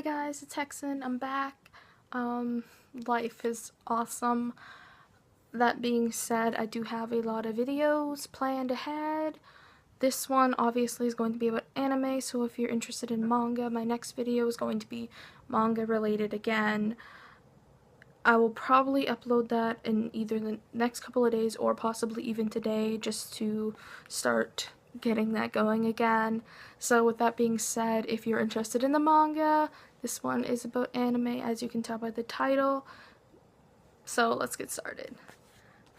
Hi guys, it's Hexen. I'm back. Life is awesome. That being said, I do have a lot of videos planned ahead. This one obviously is going to be about anime, so if you're interested in manga, my next video is going to be manga related again. I will probably upload that in either the next couple of days or possibly even today, just to start getting that going again. So with that being said, if you're interested in the manga, this one is about anime, as you can tell by the title. So let's get started.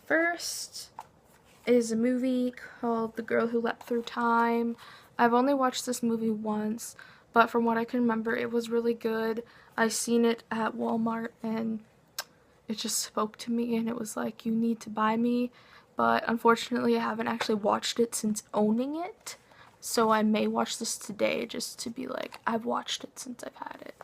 First is a movie called The Girl Who Leapt Through Time. I've only watched this movie once, but from what I can remember, it was really good. I seen it at Walmart and it just spoke to me, and it was like, you need to buy me. But unfortunately, I haven't actually watched it since owning it. So I may watch this today just to be like, I've watched it since I've had it.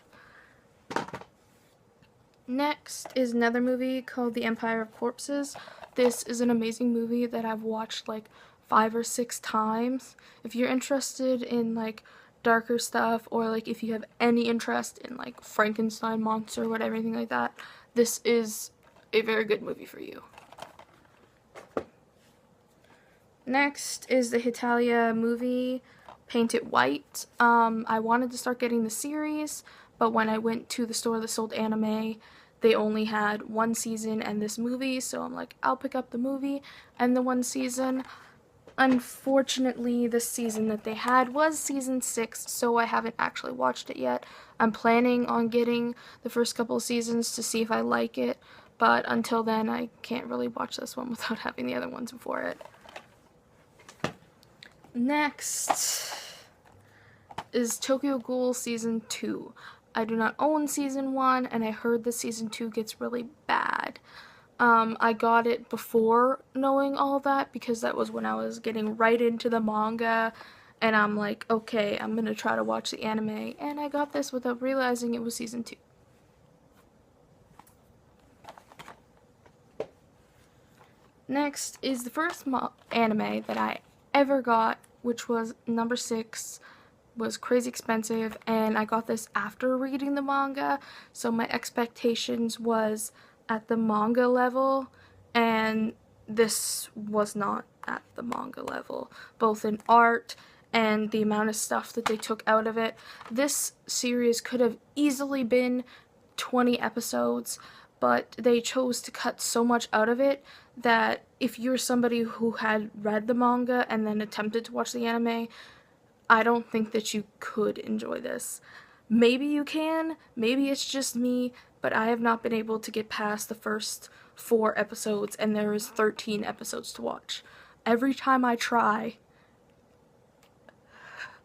Next is another movie called The Empire of Corpses. This is an amazing movie that I've watched like 5 or 6 times. If you're interested in like darker stuff, or like if you have any interest in like Frankenstein monster or whatever, anything like that, this is a very good movie for you. Next is the Hetalia movie, Paint It White. I wanted to start getting the series, but when I went to the store that sold anime, they only had 1 season and this movie, so I'm like, I'll pick up the movie and the 1 season. Unfortunately, the season that they had was season 6, so I haven't actually watched it yet. I'm planning on getting the first couple of seasons to see if I like it, but until then, I can't really watch this one without having the other ones before it. Next is Tokyo Ghoul Season 2. I do not own Season 1, and I heard the Season 2 gets really bad. I got it before knowing all that, because that was when I was getting right into the manga, and I'm like, okay, I'm gonna try to watch the anime, and I got this without realizing it was Season 2. Next is the first anime that I ever got, which was number 6, was crazy expensive, and I got this after reading the manga, so my expectations was at the manga level, and this was not at the manga level, both in art and the amount of stuff that they took out of it. This series could have easily been 20 episodes, but they chose to cut so much out of it that if you're somebody who had read the manga and then attempted to watch the anime, I don't think that you could enjoy this. Maybe you can, maybe it's just me, but I have not been able to get past the first 4 episodes, and there is 13 episodes to watch. Every time I try,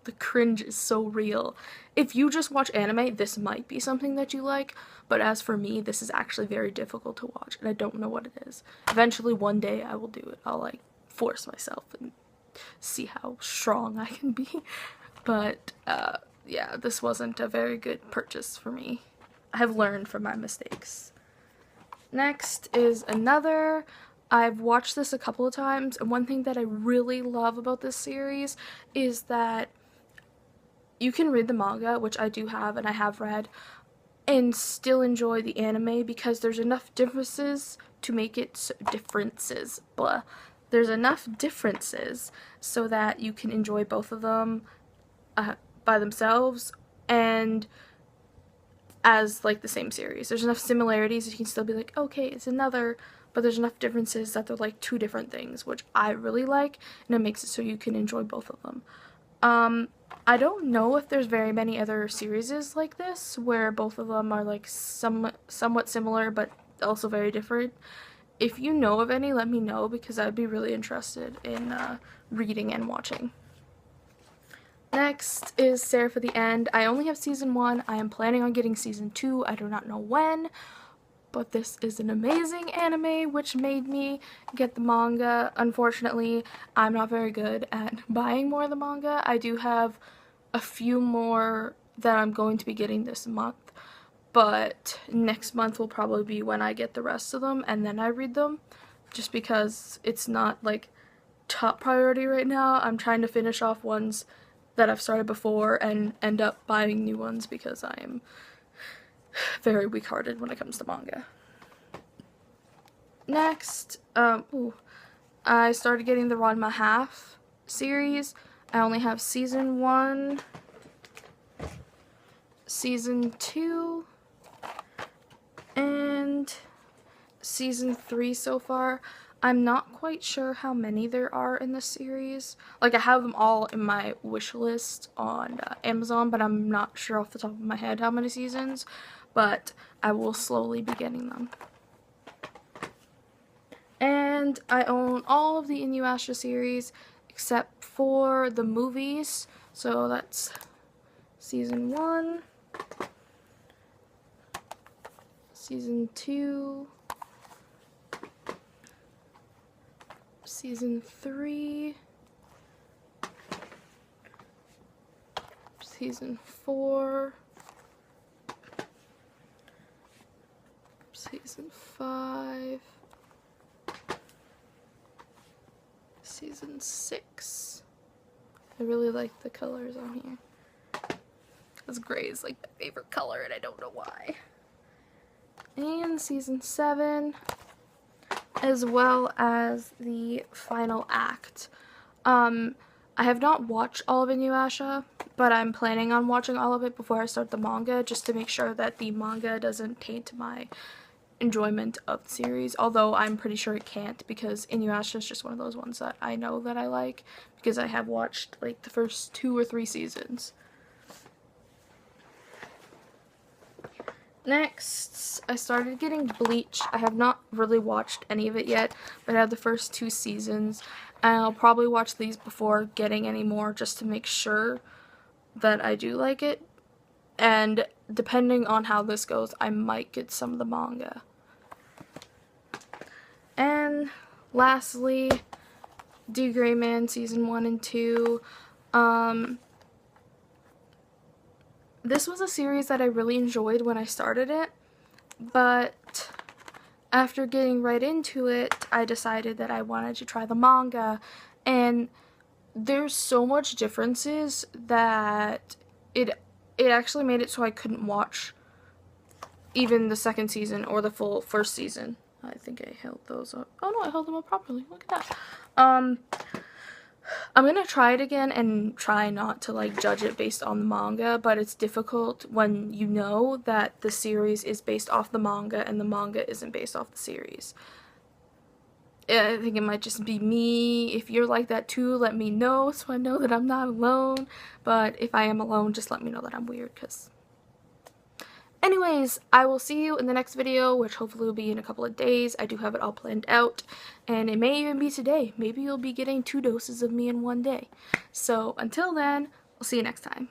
the cringe is so real. If you just watch anime, this might be something that you like, but as for me, this is actually very difficult to watch, and I don't know what it is. Eventually, one day, I will do it. I'll, like, force myself and see how strong I can be. But, yeah, this wasn't a very good purchase for me. I have learned from my mistakes. Next is another. I've watched this a couple of times, and one thing that I really love about this series is that you can read the manga, which I do have and I have read, and still enjoy the anime, because there's enough differences to make it There's enough differences so that you can enjoy both of them by themselves and as like the same series. There's enough similarities that you can still be like, okay, it's another, but there's enough differences that they're like 2 different things, which I really like, and it makes it so you can enjoy both of them. I don't know if there's very many other series like this where both of them are like somewhat similar but also very different. If you know of any, let me know, because I'd be really interested in reading and watching. Next is Seraph of the End. I only have season 1. I am planning on getting season 2. I do not know when, but this is an amazing anime, which made me get the manga. Unfortunately, I'm not very good at buying more of the manga. I do have a few more that I'm going to be getting this month, but next month will probably be when I get the rest of them, and then I read them, just because it's not like top priority right now. I'm trying to finish off ones that I've started before and end up buying new ones because I am very weak-hearted when it comes to manga. Next, I started getting the Ranma Half series. I only have season 1, season 2, and season 3 so far. I'm not quite sure how many there are in the series. Like, I have them all in my wish list on Amazon, but I'm not sure off the top of my head how many seasons, but I will slowly be getting them. And I own all of the Inuyasha series except for the movies. So that's season 1, season 2, season 3, season 4, season 5, season 6. I really like the colors on here. Because gray is like my favorite color and I don't know why. And season 7, as well as the final act. I have not watched all of Inuyasha, but I'm planning on watching all of it before I start the manga, just to make sure that the manga doesn't taint my enjoyment of the series, although I'm pretty sure it can't, because Inuyasha is just one of those ones that I know that I like, because I have watched like the first 2 or 3 seasons. Next, I started getting Bleach. I have not really watched any of it yet, but I have the first 2 seasons, and I'll probably watch these before getting any more, just to make sure that I do like it. And depending on how this goes, I might get some of the manga. And lastly, D. Gray Man season 1 and 2. This was a series that I really enjoyed when I started it, but after getting right into it, I decided that I wanted to try the manga, and there's so much differences that it actually made it so I couldn't watch even the second season or the full first season. I think I held those up. Oh no, I held them up properly. Look at that. I'm gonna try it again and try not to like judge it based on the manga, but it's difficult when you know that the series is based off the manga and the manga isn't based off the series. I think it might just be me. If you're like that too, let me know so I know that I'm not alone. But if I am alone, just let me know that I'm weird, because... Anyways, I will see you in the next video, which hopefully will be in a couple of days. I do have it all planned out, and it may even be today. Maybe you'll be getting 2 doses of me in one day. So until then, I'll see you next time.